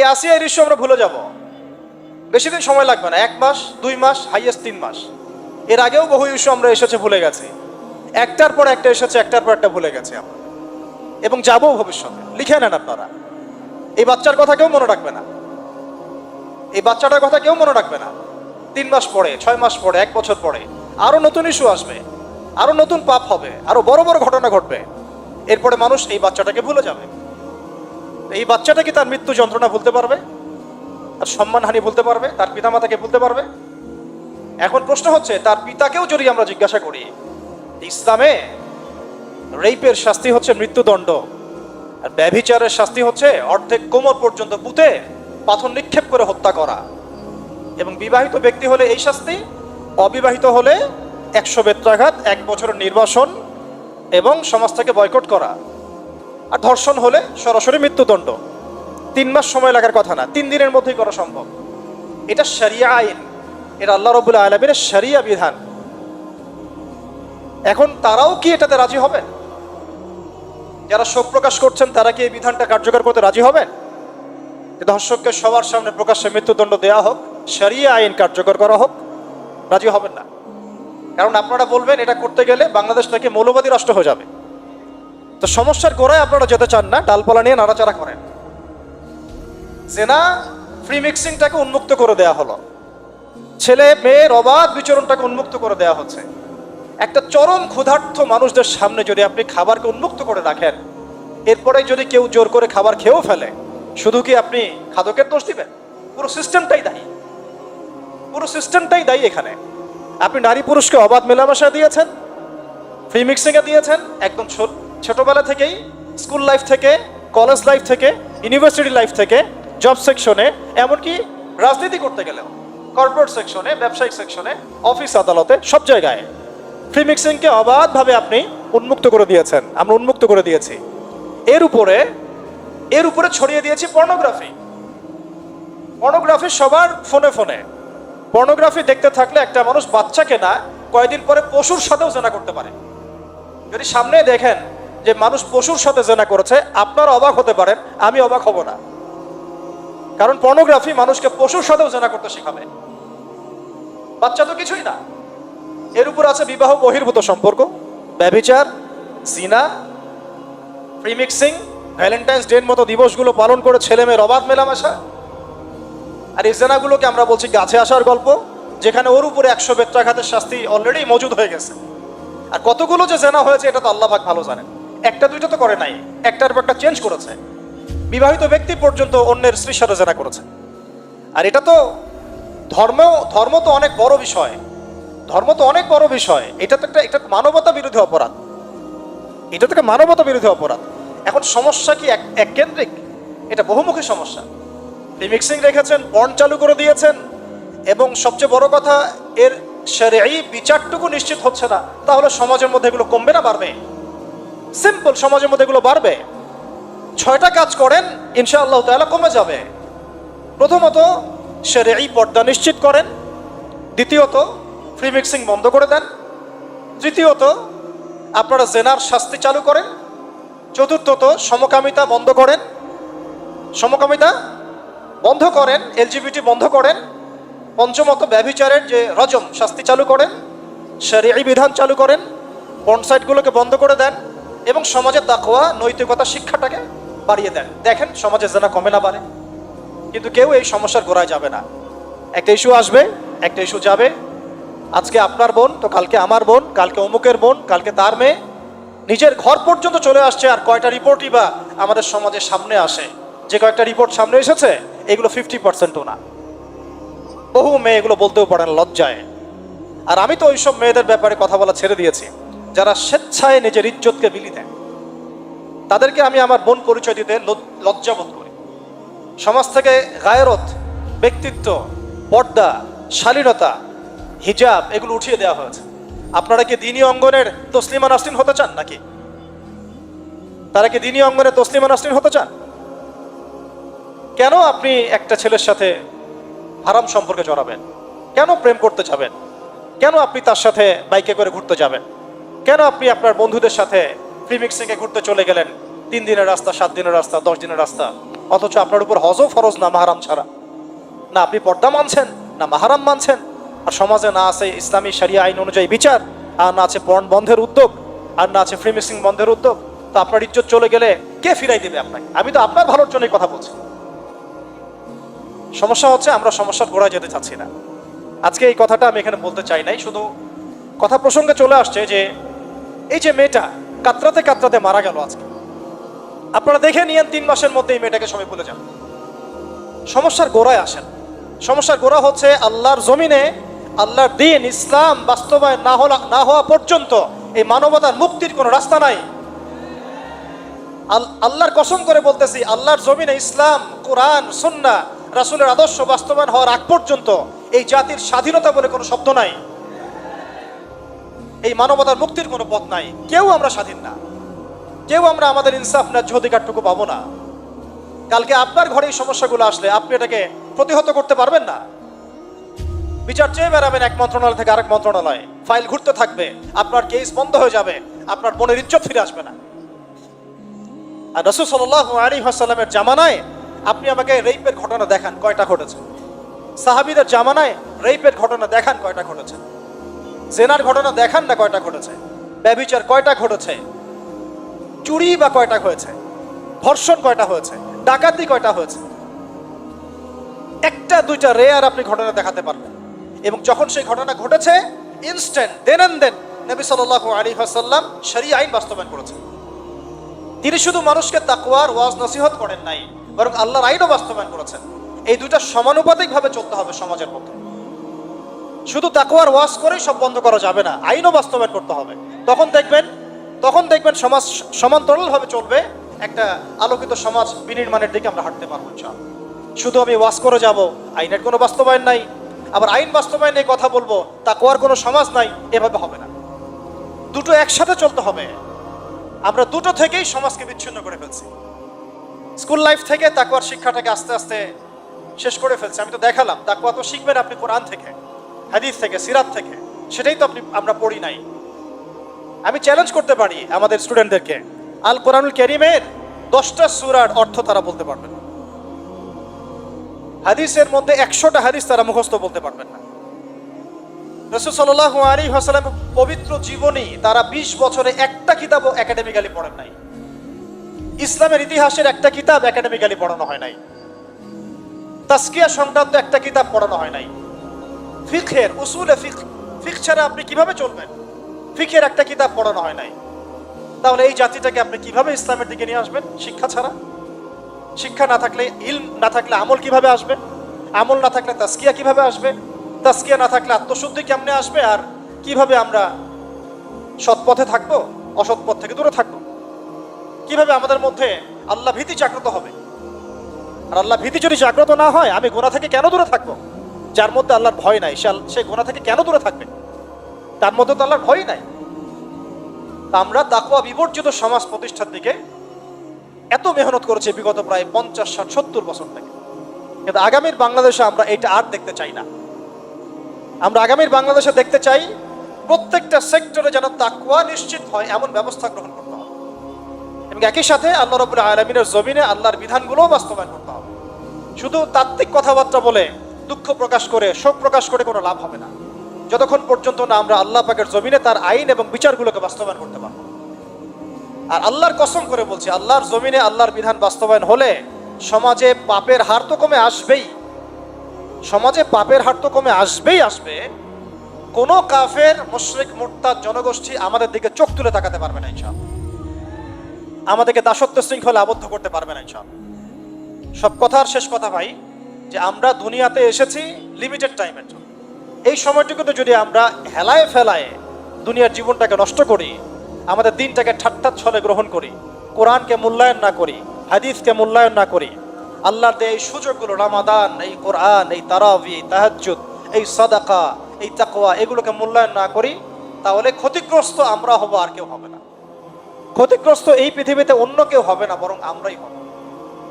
এই আসিয়ার ইস্যু আমরা ভুলে যাব, বেশি দিন সময় লাগবে না, 1 মাস 2 মাস হাইয়েস্ট 3 মাস। এর আগেও বহু ইস্যু আমরা এসেছে ভুলে গেছি, একটার পর একটা এসেছে, একটার পর একটা ভুলে গেছি আমরা, এবং যাবো ভবিষ্যতে। লিখে নেন আপনারা, এই বাচ্চার কথা কেউ মনে রাখবে না, এই বাচ্চাটার কথা কেউ মনে রাখবে না। 3 মাস পরে, 6 মাস পরে, 1 বছর পরে আরো নতুন ইস্যু আসবে, আরো নতুন পাপ হবে, আরো বড় বড় ঘটনা ঘটবে। এরপরে মানুষ এই বাচ্চাটাকে ভুলে যাবে। এই বাচ্চাটা কি তার মৃত্যু যন্ত্রণা ভুলতে পারবে? তার সম্মানহানি ভুলতে পারবে? তার পিতামাতাকে ভুলতে পারবে? এখন প্রশ্ন হচ্ছে, তার পিতাকেও যদি আমরা জিজ্ঞাসা করি, ইসলামে রেপের শাস্তি হচ্ছে মৃত্যুদণ্ড, আর ব্যভিচারের শাস্তি হচ্ছে অর্ধেক কোমর পর্যন্ত পুঁতে পাথর নিক্ষেপ করে হত্যা করা, এবং বিবাহিত ব্যক্তি হলে এই শাস্তি, অবিবাহিত হলে 100 বেত্রাঘাত, 1 বছরের নির্বাসন এবং সমাজ থেকে বয়কট করা, আর ধর্ষণ হলে সরাসরি মৃত্যুদণ্ড। 3 মাস সময় লাগার কথা না, 3 দিনের মধ্যেই করা সম্ভব। এটা শরিয়া আইন, এটা আল্লাহ রাব্বুল আলামিনের শরিয়া বিধান। এখন তারাও কি এটাতে রাজি হবেন? যারা শোক প্রকাশ করছেন তারা কি এই বিধানটা কার্যকর করতে রাজি হবেন? ধর্ষককে সবার সামনে প্রকাশ্যে মৃত্যুদণ্ড দেওয়া হোক, শরিয়া আইন কার্যকর করা হোক? রাজি হবেন না। কারণ আপনারা বলবেন এটা করতে গেলে বাংলাদেশ থেকে মৌলবাদী রাষ্ট্র হয়ে যাবে। তো সমস্যার গোড়ায় আপনারা যেতে চান না, ডালপালা নিয়ে নাড়াচাড়া করেন। জেনা ফ্রি মিক্সিংটাকে উন্মুক্ত করে দেয়া হলো, ছেলে মেয়ের অবাধ বিচরণটাকে উন্মুক্ত করে দেয়া হচ্ছে। একটা চরম ক্ষুধার্ত মানুষদের সামনে যদি আপনি খাবারকে উন্মুক্ত করে রাখেন, এরপরে যদি কেউ জোর করে খাবার খেয়েও ফেলে, শুধু কি আপনি খাদকের দোষ দিবেন? পুরো সিস্টেমটাই দায়ী, পুরো সিস্টেমটাই দায়ী। এখানে আপনি নারী পুরুষকে অবাধ মেলামেশা দিয়েছেন, ফ্রি মিক্সিংয়ে দিয়েছেন, একদম ছোটবেলা থেকেই, স্কুল লাইফ থেকে, কলেজ লাইফ থেকে, ইউনিভার্সিটি লাইফ থেকে, জব সেকশনে, এমনকি রাজনীতি করতে গেলেও, কর্পোরেট সেকশনে, ব্যবসায়িক সেকশনে, অফিস আদালতে, সব জায়গায় ফ্রি মিক্সিংকে অবাধভাবে আপনি উন্মুক্ত করে দিয়েছেন, আমরা উন্মুক্ত করে দিয়েছি। এর উপরে ছড়িয়ে দিয়েছি পর্নোগ্রাফি। পর্নোগ্রাফি সবার ফোনে ফোনে। পর্নোগ্রাফি দেখতে থাকলে একটা মানুষ বাচ্চাকে না, কয়েকদিন পরে পশুর সাথেও জেনা করতে পারে। যদি সামনে দেখেন যে মানুষ পশুর সাথে জেনা করেছে, আপনারা অবাক হতে পারেন, আমি অবাক হব না। কারণ পর্নোগ্রাফি মানুষকে পশুর সাথেও জেনা করতে শেখাবে। বাচ্চা তো কিছুই না। এর উপর আছে বিবাহ বহির্ভূত সম্পর্ক, ব্যভিচার, জিনা, ফ্রি মিক্সিং, ভ্যালেন্টাইন্স ডের মতো দিবসগুলো পালন করে ছেলে মেয়ের অবাধ মেলামেশা। আর এই জেনাগুলোকে আমরা বলছি গাছে আসার গল্প, যেখানে ওর উপরে 100 বেত্রাঘাতের শাস্তি অলরেডি মজুদ হয়ে গেছে। আর কতগুলো যে জেনা হয়েছে এটা তো আল্লাহ পাক ভালো জানেন। একটা দুইটা তো করে নাই, একটার পর একটা চেঞ্জ করেছে। বিবাহিত ব্যক্তি পর্যন্ত অন্যের স্ত্রীর সাথে জেনা করেছে। আর এটা তো ধর্ম তো অনেক বড় বিষয়, ধর্ম তো অনেক বড় বিষয়। এটা তো একটা মানবতা বিরোধী অপরাধ, এটা তো একটা মানবতা বিরোধী অপরাধ। এখন সমস্যা কি এক কেন্দ্রিক? এটা বহুমুখী সমস্যা। মিক্সিং রেখেছেন, পর্ন চালু করে দিয়েছেন, এবং সবচেয়ে বড় কথা, এর শরঈ বিচারটুকু নিশ্চিত হচ্ছে না। তাহলে সমাজের মধ্যে এগুলো কমবে না বাড়বে? সিম্পল, সমাজের মধ্যে এগুলো বাড়বে। 6টা কাজ করেন, ইনশাআল্লাহ তাআলা কমে যাবে। প্রথমত শরঈ পর্দা নিশ্চিত করেন, দ্বিতীয়ত ফ্রি মিক্সিং বন্ধ করে দেন, তৃতীয়ত আপনারা জেনার শাস্তি চালু করেন, চতুর্থত সমকামিতা বন্ধ করেন, এলজিবিটি বন্ধ করেন, পঞ্চমত ব্যভিচারের যে রজম শাস্তি চালু করেন, শরঈ বিধান চালু করেন, পর্ন সাইটগুলোকে বন্ধ করে দেন, এবং সমাজে তাকওয়া নৈতিকতা শিক্ষাটাকে বাড়িয়ে দেন। দেখেন সমাজে জেনা কমে না বাড়ে। কিন্তু কেউ এই সমস্যার গোড়ায় যাবে না। একটা ইস্যু আসবে, একটা ইস্যু যাবে। আজকে আপনার বোন তো কালকে আমার বোন, কালকে অমুকের বোন, কালকে তার মেয়ে, নিজের ঘর পর্যন্ত চলে আসছে। আর কয়টা রিপোর্টই বা আমাদের সমাজের সামনে আসে? যে কয়েকটা রিপোর্ট সামনে এসেছে এগুলো 50%ও না। বহু মেয়ে এগুলো বলতেও পারেন লজ্জায়। আর আমি তো ওইসব মেয়েদের ব্যাপারে কথা বলা ছেড়ে দিয়েছি, যারা স্বেচ্ছায় নিজের ইজ্জতকে বিলি দেন। তাদেরকে আমি আমার বোন পরিচয় দিতে লজ্জাবোধ করি। সমাজ থেকে গায়রত, ব্যক্তিত্ব, পর্দা, শালীনতা, হিজাব এগুলো উঠিয়ে দেওয়া হয়েছে। আপনারা কি দ্বীনি অঙ্গনের তসলিমা নাসরিন হতে চান নাকি? তারা কি দ্বীনি অঙ্গনে তসলিমা নাসরিন হতে চান? কেন আপনি একটা ছেলের সাথে হারাম সম্পর্কে জড়াবেন? কেন প্রেম করতে যাবেন? কেন আপনি তার সাথে বাইকে করে ঘুরতে যাবেন? কেন আপনি আপনার বন্ধুদের সাথে ফ্রি মিক্সিংয়ে ঘুরতে চলে গেলেন? 3 দিনের রাস্তা, 7 দিনের রাস্তা, 10 দিনের রাস্তা। অথচ আপনার উপর হজও ফরজ না মাহারাম ছাড়া। না আপনি পর্দা মানছেন, না মাহারাম মানছেন, আর সমাজে না আছে ইসলামী শরিয়া আইন অনুযায়ী বিচার, আর না আছে পর্ন বন্ধের উদ্যোগ, আর না আছে ফ্রি মিক্সিং বন্ধের উদ্যোগ। তো আপনার ইজ্জত চলে গেলে কে ফিরাই দেবে আপনাকে? আমি তো আপনার ভালোর জন্যই কথা বলছি। সমস্যা হচ্ছে আমরা সমস্যার গোড়ায় যেতে চাচ্ছি না। আজকে এই কথাটা আমি এখানে বলতে চাই নাই, শুধু কথা প্রসঙ্গে চলে আসছে যে এই যে মেয়েটা কাতরাতে কাতরাতে মারা গেল আজকে, আপনারা দেখে নিয়েন 3 মাসের মধ্যে এই মেয়েটাকে সবাই ভুলে যান। সমস্যার গোড়ায় আসেন। সমস্যার গোড়া হচ্ছে আল্লাহর জমিনে আল্লাহর দ্বীন ইসলাম বাস্তবায়ন না হওয়া পর্যন্ত এই মানবতার মুক্তির কোনো রাস্তা নাই। আল্লাহর কসম করে বলতেছি, আল্লাহর জমিনে ইসলাম, কোরআন, সুন্নাহ, রাসূলের আদর্শ বাস্তবায়ন হওয়ার আগ পর্যন্ত এই জাতির স্বাধীনতা বলে কোনো শব্দ নাই। এই মানবতার মুক্তির কোনো পথ নাই। কেউ আমরা স্বাধীন না, কেউ আমরা আমাদের ইনসাফ ন্যায্য অধিকারটুকু পাবো না। কালকে আপনার ঘরে এই সমস্যাগুলো আসলে আপনি এটাকে প্রতিহত করতে পারবেন না। বিচার চেয়ে বেড়াবেন এক মন্ত্রণালয় থেকে আরেক মন্ত্রণালয়ে, ফাইল ঘুরতে থাকবে, আপনার কেস বন্ধ হয়ে যাবে, আপনার বোনের ইজ্জত ফিরে আসবে না। আর রাসূল সাল্লাল্লাহু আলাইহি ওয়াসাল্লামের জামানায় আপনি আমাকে রেপের ঘটনা দেখান কয়টা ঘটেছে? সাহাবীদের জামানায় রেপের ঘটনা দেখান কয়টা ঘটেছে? জেনার ঘটনা দেখান না কয়টা ঘটেছে? ব্যভিচার কয়টা ঘটেছে? চুরি বা কয়টা হয়েছে? ধর্ষণ কয়টা হয়েছে? ডাকাতি কয়টা হয়েছে? একটা দুইটা রেয়ার আপনি ঘটনা দেখাতে পারবেন। এবং যখন সেই ঘটনা ঘটেছে ইনস্ট্যান্ট দেন এন্ড দেন নবী সাল্লাল্লাহু আলাইহি ওয়াসাল্লাম শরীয়ত আইন বাস্তবায়ন করেছেন। তিনি শুধু মানুষকে তাকওয়ার ওয়াজ নসিহত করেন নাই, বরং আল্লাহর আইনও বাস্তবায়ন করেছেন। এই দুইটা সমানুপাতিকভাবে চলতে হবে সমাজের মধ্যে। শুধু তাকওয়ার ওয়াজ করেই সব বন্ধ করা যাবে না, আইনও বাস্তবায়ন করতে হবে। তখন দেখবেন সমাজ সমান্তরালভাবে চলবে, একটা আলোকিত সমাজ বিনির্মাণের দিকে আমরা হাঁটতে পারবো ইনশাআল্লাহ। শুধু আমি ওয়াজ করে যাব, আইনের কোনো বাস্তবায়ন নাই, আবার আইন বাস্তবায়নে কথা বলবো, তাকওয়ার কোনো সমাজ নাই, এভাবে হবে না। দুটো একসাথে চলতে হবে। আমরা দুটো থেকেই সমাজকে বিচ্ছিন্ন করে ফেলছি। স্কুল লাইফ থেকে তাকওয়ার শিক্ষাটাকে আস্তে আস্তে শেষ করে ফেলছি। আমি তো দেখালাম তাকওয়া তো শিখবেন আপনি কোরআন থেকে, হাদিস থেকে, সিরাত থেকে, সেটাই তো আমরা পড়ি নাই। আমি চ্যালেঞ্জ করতে পারি আমাদের স্টুডেন্টদেরকে, আল কোরআনুল কারীমের 10টা সূরার অর্থ তারা বলতে পারবেন না। হাদিসের মধ্যে 100টা হাদিস তারা মুখস্থ বলতে পারবেন না। রাসূল সাল্লাল্লাহু আলাইহি ওয়াসাল্লাম পবিত্র জীবনী তারা 20 বছরে একটা কিতাবও একাডেমিক্যালি পড়েন নাই। ইসলামের ইতিহাসের একটা কিতাব একাডেমিক্যালি পড়ানো হয় নাই। তাজকিয়া সংক্রান্ত একটা কিতাব পড়ানো হয় নাই। ফিকহের উসুলে ফিকহ ছাড়া আপনি কিভাবে চলবেন? ফিকহের একটা কিতাব পড়ানো হয় নাই। তাহলে এই জাতিটাকে আপনি কিভাবে ইসলামের দিকে নিয়ে আসবেন? শিক্ষা ছাড়া। শিক্ষা না থাকলে, ইলম না থাকলে আমল কিভাবে আসবে? আমল না থাকলে তাজকিয়া কিভাবে আসবে? তাজকিয়া না থাকলে আত্মশুদ্ধি কেমনে আসবে? আর কিভাবে আমরা সৎ পথে থাকবো, অসৎ পথ থেকে দূরে থাকবো? কিভাবে আমাদের মধ্যে আল্লাহ ভীতি জাগ্রত হবে? আর আল্লাহ ভীতি যদি জাগ্রত না হয়, আমি গুনাহ থেকে কেন দূরে থাকবো? যার মধ্যে আল্লাহর ভয় নাই সে গুনাহ থেকে কেন দূরে থাকবে? তার মধ্যে তো আল্লাহর ভয় নাই। আমরা তাকওয়া বিবর্জিত সমাজ প্রতিষ্ঠার দিকে এত মেহনত করেছি বিগত প্রায় 50, 60, 70 বছর থেকে। কিন্তু আগামীর বাংলাদেশে আমরা এটা আর দেখতে চাই না। আমরা আগামীর বাংলাদেশে দেখতে চাই প্রত্যেকটা সেক্টরে যেন তাকওয়া নিশ্চিত হয় এমন ব্যবস্থা গ্রহণ করতে হবে, এবং একই সাথে আল্লাহ রাব্বুল আলামিনের জমিনে আল্লাহর বিধানগুলোও বাস্তবায়ন করতে হবে। শুধু তাত্ত্বিক কথাবার্তা বলে, দুঃখ প্রকাশ করে, শোক প্রকাশ করে কোনো লাভ হবে না, যতক্ষণ পর্যন্ত না আমরা আল্লাহ পাকের জমিনে তার আইন এবং বিচারগুলোকে বাস্তবায়ন করতে পারবো। আর আল্লাহর কসম করে বলছি, আল্লাহর জমিনে আল্লাহর বিধান বাস্তবায়ন হলে সমাজে পাপের হার তো কমে আসবেই। সমাজে পাপের হার তো কমে আসবে। কোনো কাফের, মুশরিক, মুরতাদ জনগোষ্ঠী আমাদের দিকে চোখ তুলে তাকাতে পারবে না ইনশাআল্লাহ। আমাদেরকে দাসত্ব শৃঙ্খলে আবদ্ধ করতে পারবে না ইনশাআল্লাহ। সব কথার শেষ কথা ভাই, যে আমরা দুনিয়াতে এসেছি লিমিটেড টাইমের জন্য। এই সময়টুকুতে যদি আমরা হেলায় ফেলায় দুনিয়ার জীবনটাকে নষ্ট করি, আমাদের দিনটাকে ঠাট্টা ছলে গ্রহণ করি, কোরআনকে মূল্যায়ন না করি, হাদিসকে মূল্যায়ন না করি, আল্লাহর দেয় এই সুযোগগুলো, রমাদান, এই কোরআন, এই তারাবি, এই তাহাজ্জুদ, এই সাদাকা, এই তাকওয়া, এগুলোকে মূল্যায়ন না করি, তাহলে ক্ষতিগ্রস্ত আমরা হব, আর কেউ হবে না। ক্ষতিগ্রস্ত এই পৃথিবীতে অন্য কেউ হবে না, বরং আমরাই হব।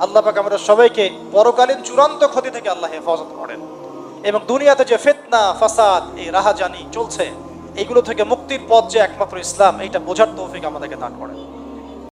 আল্লাহ পাক আমাদের সবাইকে পরকালীন চূড়ান্ত ক্ষতি থেকে আল্লাহ হেফাজত করেন, এবং দুনিয়াতে যে ফিতনা, ফাসাদ, এই রাহাজানি চলছে, এগুলো থেকে মুক্তির পথ যে একমাত্র ইসলাম, এইটা বোঝার তৌফিক আমাদেরকে দান করেন।